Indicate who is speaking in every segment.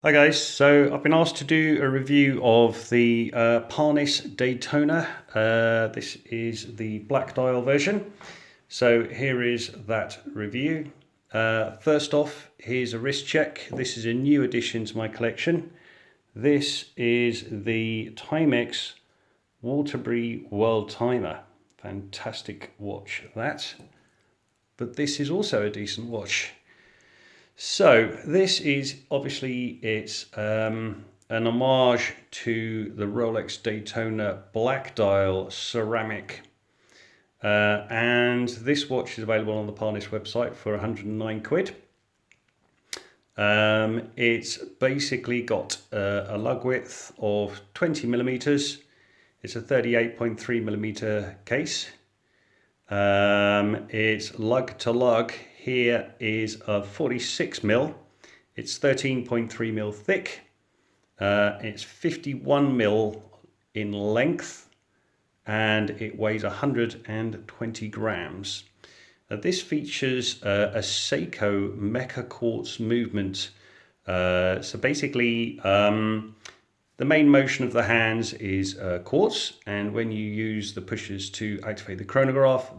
Speaker 1: Hi guys, so I've been asked to do a review of the Parnis Daytona. This is the black dial version. So here is that review. First off, here's a wrist check. This is a new addition to my collection. This is the Timex Waterbury World Timer. Fantastic watch that. But this is also a decent watch. So this is obviously it's an homage to the Rolex Daytona black dial ceramic, and this watch is available on the Parnis website for 109 quid. It's basically got a lug width of 20 millimeters. It's a 38.3 millimeter case. It's lug to lug. Here is a 46 mil. It's 13.3 mil thick. It's 51 mil in length, and it weighs 120 grams. This features a Seiko mecha quartz movement. So basically, the main motion of the hands is quartz, and when you use the pushers to activate the chronograph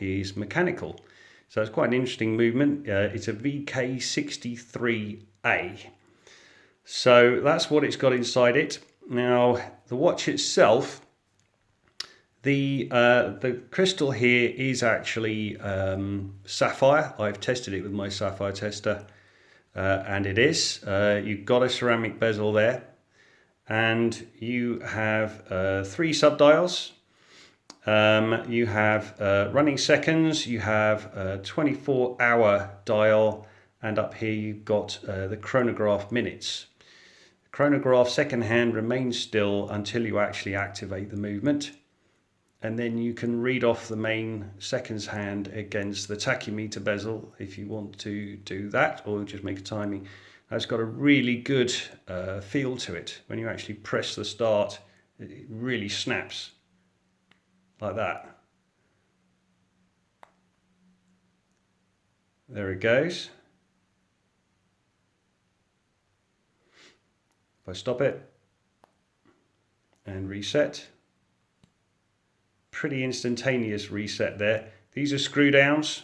Speaker 1: is mechanical. So it's quite an interesting movement. It's a VK63A. So that's what it's got inside it. Now, the watch itself, the crystal here is actually sapphire. I've tested it with my sapphire tester, and it is. You've got a ceramic bezel there, and you have 3 subdials. You have running seconds, you have a 24-hour dial, and up here you've got the chronograph minutes. The chronograph second hand remains still until you actually activate the movement, and then you can read off the main seconds hand against the tachymeter bezel if you want to do that, or just make a timing. It's got a really good feel to it. When you actually press the start, it really snaps. Like that. There it goes. If I stop it and reset, pretty instantaneous reset there. These are screw downs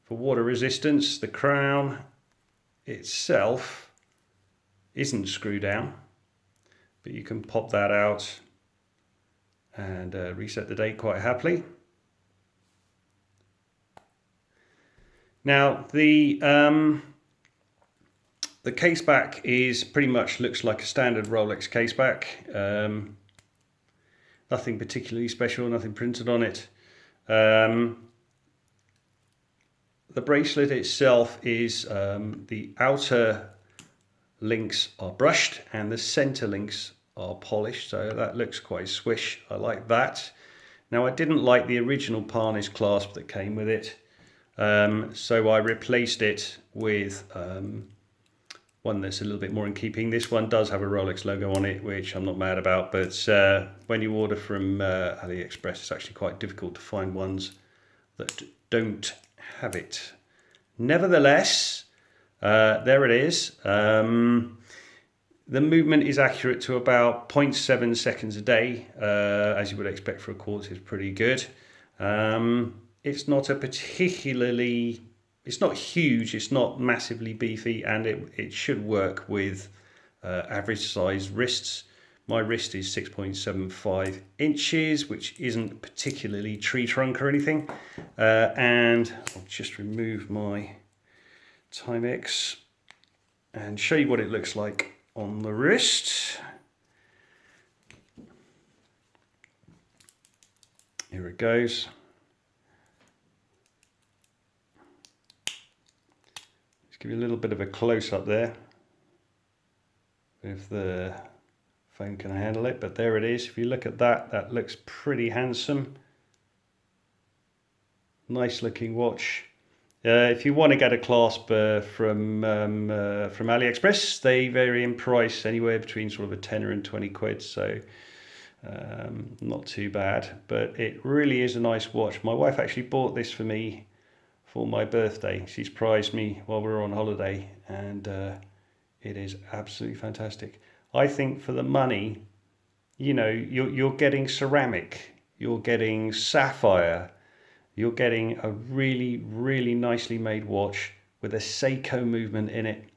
Speaker 1: for water resistance. The crown itself isn't screw down, but you can pop that out and reset the date quite happily. Now the case back is pretty much looks like a standard Rolex case back. Nothing particularly special, nothing printed on it. The bracelet itself is the outer links are brushed and the center links are polished, so that looks quite swish. I like that. Now, I didn't like the original Parnis clasp that came with it, so I replaced it with one that's a little bit more in keeping. This one does have a Rolex logo on it, which I'm not mad about, but when you order from AliExpress, it's actually quite difficult to find ones that don't have it. Nevertheless, there it is. The movement is accurate to about 0.7 seconds a day, as you would expect for a quartz. Is pretty good. It's not a particularly, it's not huge, it's not massively beefy, and it should work with average size wrists. My wrist is 6.75 inches, which isn't particularly tree trunk or anything. And I'll just remove my Timex and show you what it looks like on the wrist. Here it goes. Let's give you a little bit of a close-up there, if the phone can handle it, but there it is. If you look at that, that looks pretty handsome. Nice looking watch. If you want to get a clasp from AliExpress, they vary in price anywhere between sort of a tenner and 20 quid, so not too bad. But it really is a nice watch. My wife actually bought this for me for my birthday. She surprised me while we were on holiday, and it is absolutely fantastic. I think for the money, you know, you're getting ceramic, you're getting sapphire, you're getting a really, really nicely made watch with a Seiko movement in it.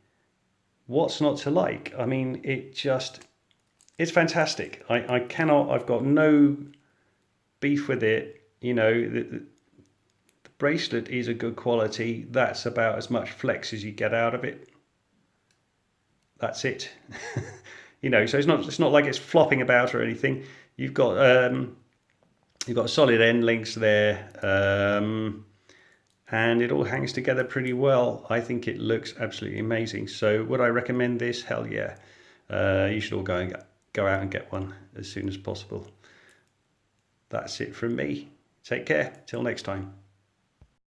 Speaker 1: What's not to like? I mean, it's fantastic. I've got no beef with it. You know, the bracelet is a good quality. That's about as much flex as you get out of it. That's it. You know, so it's not like it's flopping about or anything. You've got solid end links there, and it all hangs together pretty well. I think it looks absolutely amazing. So would I recommend this? Hell yeah. You should all go out and get one as soon as possible. That's it from me. Take care. Till next time.